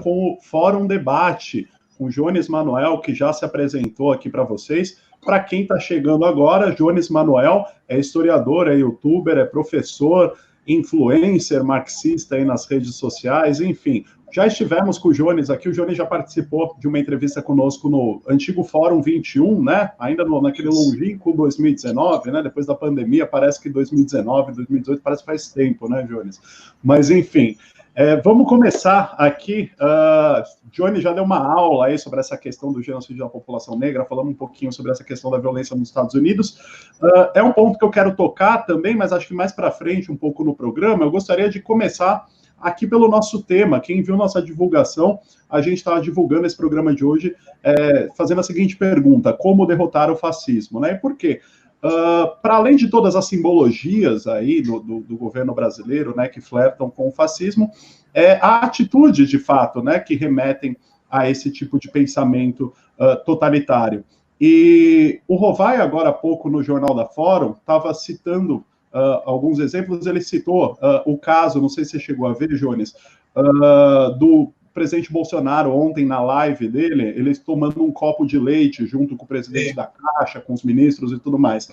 com o Fórum Debate, com o Jones Manuel, que já se apresentou aqui para vocês. Para quem está chegando agora, Jones Manuel é historiador, é youtuber, é professor, influencer, marxista aí nas redes sociais, enfim. Já estivemos com o Jones aqui, o Jones já participou de uma entrevista conosco no antigo Fórum 21, né? Ainda naquele longínquo 2019, né? Depois da pandemia, parece que 2019, 2018, parece que faz tempo, né, Jones? Mas, enfim, vamos começar aqui. Johnny já deu uma aula aí sobre essa questão do genocídio da população negra, falamos um pouquinho sobre essa questão da violência nos Estados Unidos. É um ponto que eu quero tocar também, mas acho que mais para frente, um pouco no programa, eu gostaria de começar aqui pelo nosso tema. Quem viu nossa divulgação, a gente estava divulgando esse programa de hoje, fazendo a seguinte pergunta: como derrotar o fascismo, né? E por quê? Para além de todas as simbologias aí do governo brasileiro, né, que flertam com o fascismo, há atitudes, de fato, né, que remetem a esse tipo de pensamento totalitário. E o Rovai, agora há pouco, no Jornal da Fórum, estava citando alguns exemplos. Ele citou o caso, não sei se você chegou a ver, Jones, do presidente Bolsonaro ontem na live dele, eles tomando um copo de leite junto com o presidente da Caixa, com os ministros e tudo mais.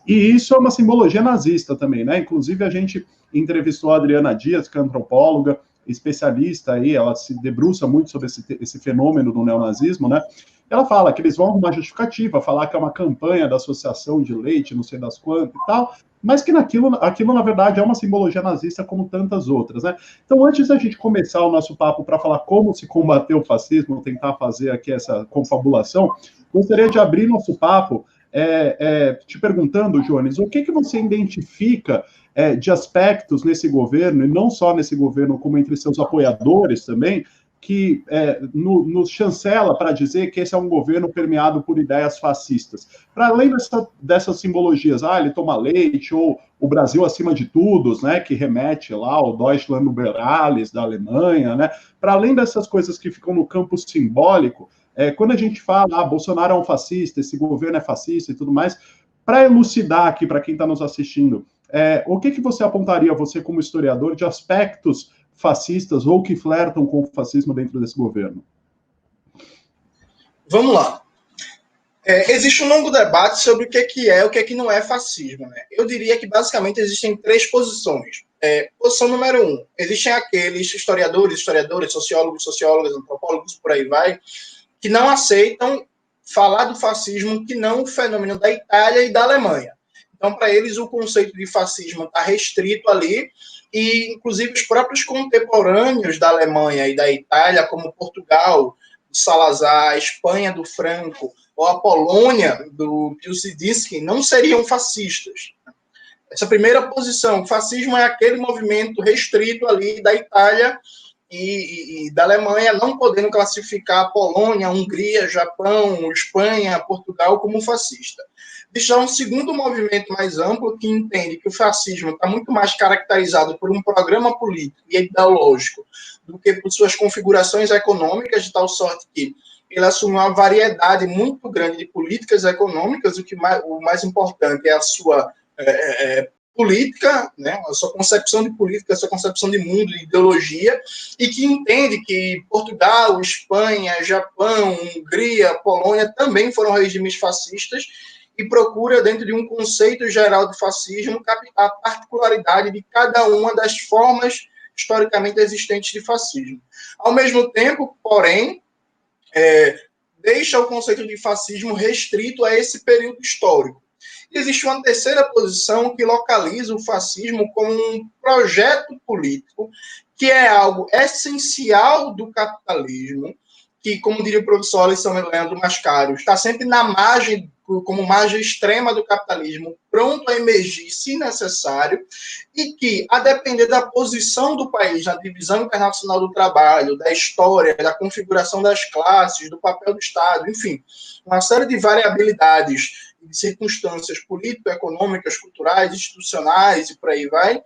E isso é uma simbologia nazista também, né? Inclusive a gente entrevistou a Adriana Dias, que é antropóloga, especialista aí, ela se debruça muito sobre esse fenômeno do neonazismo, né? Ela fala que eles vão arrumar justificativa, falar que é uma campanha da associação de leite, não sei das quantas e tal, mas que aquilo, na verdade, é uma simbologia nazista como tantas outras, né? Então, antes da gente começar o nosso papo para falar como se combater o fascismo, tentar fazer aqui essa confabulação, gostaria de abrir nosso papo te perguntando, Jones, o que você identifica de aspectos nesse governo, e não só nesse governo, como entre seus apoiadores também, que nos chancela para dizer que esse é um governo permeado por ideias fascistas. Para além dessas simbologias, ele toma leite, ou o Brasil acima de tudo, né, que remete lá ao Deutschland über alles da Alemanha, né, para além dessas coisas que ficam no campo simbólico, quando a gente fala, Bolsonaro é um fascista, esse governo é fascista e tudo mais, para elucidar aqui para quem está nos assistindo, o que você apontaria, você como historiador, de aspectos fascistas ou que flertam com o fascismo dentro desse governo? Vamos lá. Existe um longo debate sobre o que é e o que não é fascismo, né? Eu diria que basicamente existem três posições. Posição número 1, existem aqueles historiadores, sociólogos, antropólogos, por aí vai, que não aceitam falar do fascismo que não o fenômeno da Itália e da Alemanha. Então, para eles, o conceito de fascismo está restrito ali, e, inclusive, os próprios contemporâneos da Alemanha e da Itália, como Portugal, do Salazar, a Espanha do Franco, ou a Polônia do Piłsudski, não seriam fascistas. Essa primeira posição, o fascismo é aquele movimento restrito ali da Itália e da Alemanha, não podendo classificar a Polônia, Hungria, Japão, Espanha, Portugal como fascista. Existe um segundo movimento mais amplo que entende que o fascismo está muito mais caracterizado por um programa político e ideológico do que por suas configurações econômicas, de tal sorte que ele assume uma variedade muito grande de políticas econômicas, o mais importante é a sua política, né, a sua concepção de política, a sua concepção de mundo, de ideologia, e que entende que Portugal, Espanha, Japão, Hungria, Polônia também foram regimes fascistas, e procura, dentro de um conceito geral de fascismo, captar a particularidade de cada uma das formas historicamente existentes de fascismo. Ao mesmo tempo, porém, deixa o conceito de fascismo restrito a esse período histórico. E existe uma terceira posição que localiza o fascismo como um projeto político, que é algo essencial do capitalismo, que, como diria o professor Alessandro Leandro Mascaro, está sempre na margem, como margem extrema do capitalismo, pronto a emergir se necessário, e que, a depender da posição do país na divisão internacional do trabalho, da história, da configuração das classes, do papel do Estado, enfim, uma série de variabilidades de circunstâncias político-econômicas, culturais, institucionais e por aí vai,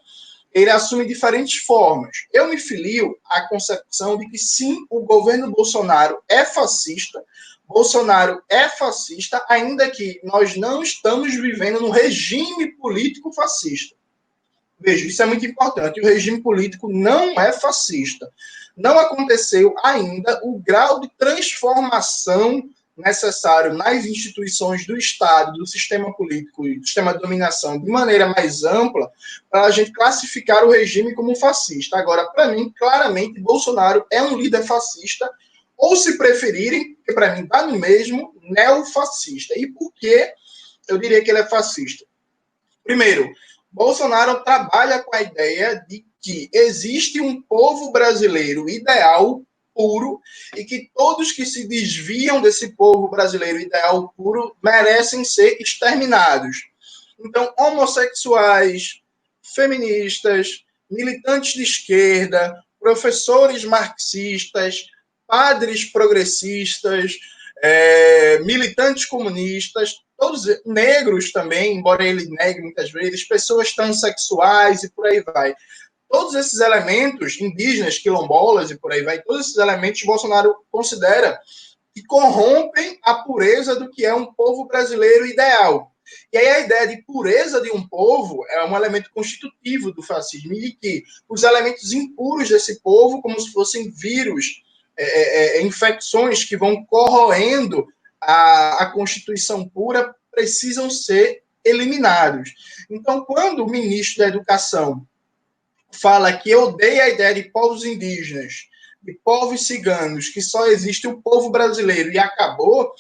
ele assume diferentes formas. Eu me filio à concepção de que, sim, o governo Bolsonaro é fascista, ainda que nós não estamos vivendo num regime político fascista. Veja, isso é muito importante. O regime político não é fascista. Não aconteceu ainda o grau de transformação necessário nas instituições do Estado, do sistema político e do sistema de dominação de maneira mais ampla para a gente classificar o regime como fascista. Agora, para mim, claramente, Bolsonaro é um líder fascista, ou se preferirem, que para mim está no mesmo, neofascista. E por que eu diria que ele é fascista? Primeiro, Bolsonaro trabalha com a ideia de que existe um povo brasileiro ideal, puro, e que todos que se desviam desse povo brasileiro ideal puro merecem ser exterminados. Então, homossexuais, feministas, militantes de esquerda, professores marxistas, padres progressistas, militantes comunistas, todos negros também, embora ele negue muitas vezes, pessoas transexuais e por aí vai. Todos esses elementos, indígenas, quilombolas e por aí vai, todos esses elementos Bolsonaro considera que corrompem a pureza do que é um povo brasileiro ideal. E aí a ideia de pureza de um povo é um elemento constitutivo do fascismo, e que os elementos impuros desse povo, como se fossem vírus, infecções que vão corroendo a Constituição pura, precisam ser eliminados. Então, quando o ministro da Educação fala que odeia a ideia de povos indígenas, de povos ciganos, que só existe o povo brasileiro e acabou,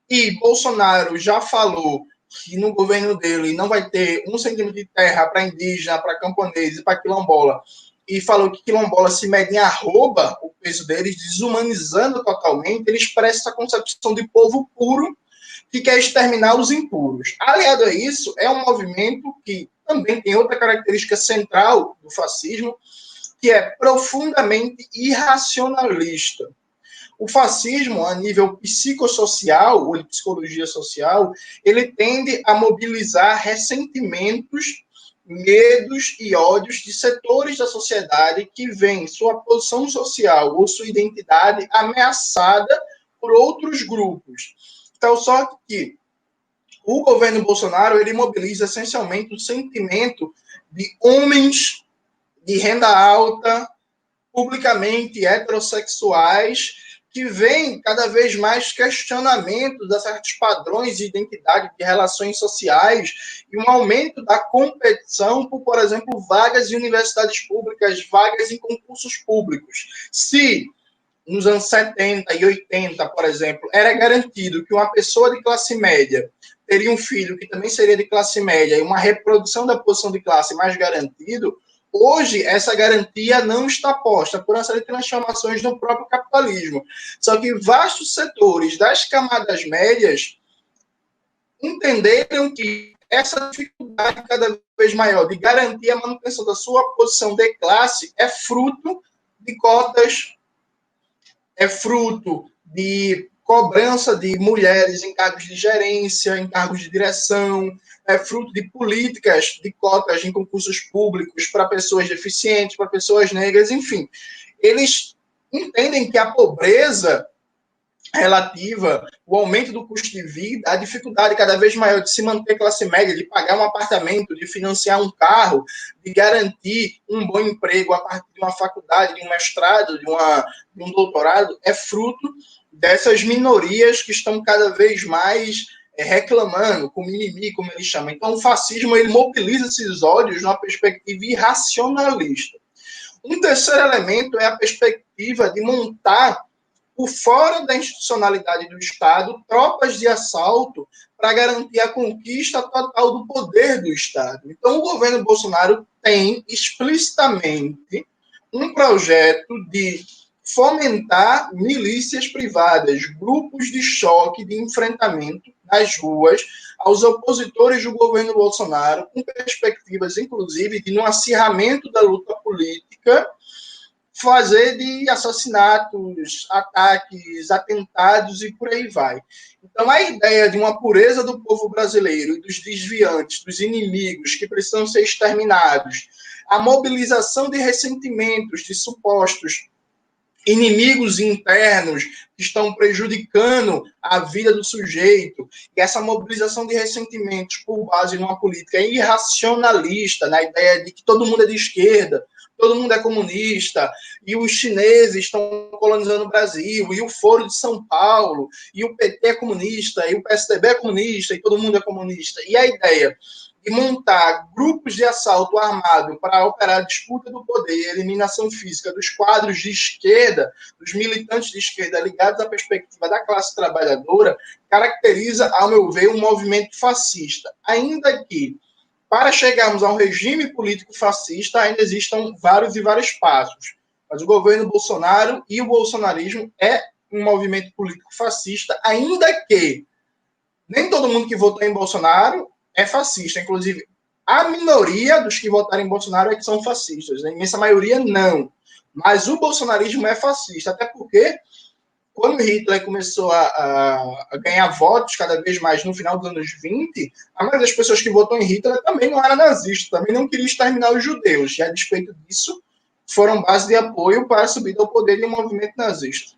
e Bolsonaro já falou que no governo dele não vai ter 1 centímetro de terra para indígena, para camponês e para quilombola, e falou que quilombola se mede em arroba o peso deles, desumanizando totalmente, ele expressa essa concepção de povo puro que quer exterminar os impuros. Aliado a isso, é um movimento que também tem outra característica central do fascismo, que é profundamente irracionalista. O fascismo, a nível psicossocial, ou de psicologia social, ele tende a mobilizar ressentimentos, medos e ódios de setores da sociedade que veem sua posição social ou sua identidade ameaçada por outros grupos. Então, só que o governo Bolsonaro, ele mobiliza essencialmente o sentimento de homens de renda alta, publicamente heterossexuais, que veem cada vez mais questionamentos a certos padrões de identidade, de relações sociais, e um aumento da competição por exemplo, vagas em universidades públicas, vagas em concursos públicos. Se nos anos 70 e 80, por exemplo, era garantido que uma pessoa de classe média teria um filho que também seria de classe média e uma reprodução da posição de classe mais garantido, hoje essa garantia não está posta por uma série de transformações no próprio capitalismo. Só que vastos setores das camadas médias entenderam que essa dificuldade cada vez maior de garantir a manutenção da sua posição de classe é fruto de cotas, é fruto de cobrança de mulheres em cargos de gerência, em cargos de direção, é fruto de políticas de cotas em concursos públicos para pessoas deficientes, para pessoas negras, enfim. Eles entendem que a pobreza relativa, o aumento do custo de vida, a dificuldade cada vez maior de se manter classe média, de pagar um apartamento, de financiar um carro, de garantir um bom emprego a partir de uma faculdade, de um mestrado, de um doutorado, é fruto dessas minorias que estão cada vez mais reclamando, com mimimi, como eles chamam. Então, o fascismo, ele mobiliza esses ódios numa perspectiva irracionalista. Um terceiro elemento é a perspectiva de montar, por fora da institucionalidade do Estado, tropas de assalto para garantir a conquista total do poder do Estado. Então, o governo Bolsonaro tem explicitamente um projeto de fomentar milícias privadas, grupos de choque, de enfrentamento nas ruas aos opositores do governo Bolsonaro, com perspectivas, inclusive, de, no acirramento da luta política, fazer de assassinatos, ataques, atentados e por aí vai. Então, a ideia de uma pureza do povo brasileiro e dos desviantes, dos inimigos que precisam ser exterminados, a mobilização de ressentimentos, de supostos inimigos internos que estão prejudicando a vida do sujeito, e essa mobilização de ressentimentos por base numa política irracionalista, na ideia de que todo mundo é de esquerda, todo mundo é comunista, e os chineses estão colonizando o Brasil, e o Foro de São Paulo, e o PT é comunista, e o PSDB é comunista, e todo mundo é comunista. E a ideia de montar grupos de assalto armado para operar a disputa do poder e eliminação física dos quadros de esquerda, dos militantes de esquerda ligados à perspectiva da classe trabalhadora, caracteriza, ao meu ver, um movimento fascista. Ainda que, para chegarmos a um regime político fascista, ainda existam vários e vários passos. Mas o governo Bolsonaro e o bolsonarismo é um movimento político fascista, ainda que nem todo mundo que votou em Bolsonaro é fascista. Inclusive, a minoria dos que votaram em Bolsonaro é que são fascistas. A imensa maioria, não. Mas o bolsonarismo é fascista, até porque quando Hitler começou a ganhar votos cada vez mais no final dos anos 20, a maioria das pessoas que votou em Hitler também não era nazista, também não queria exterminar os judeus. E, a despeito disso, foram base de apoio para a subida ao poder de um movimento nazista.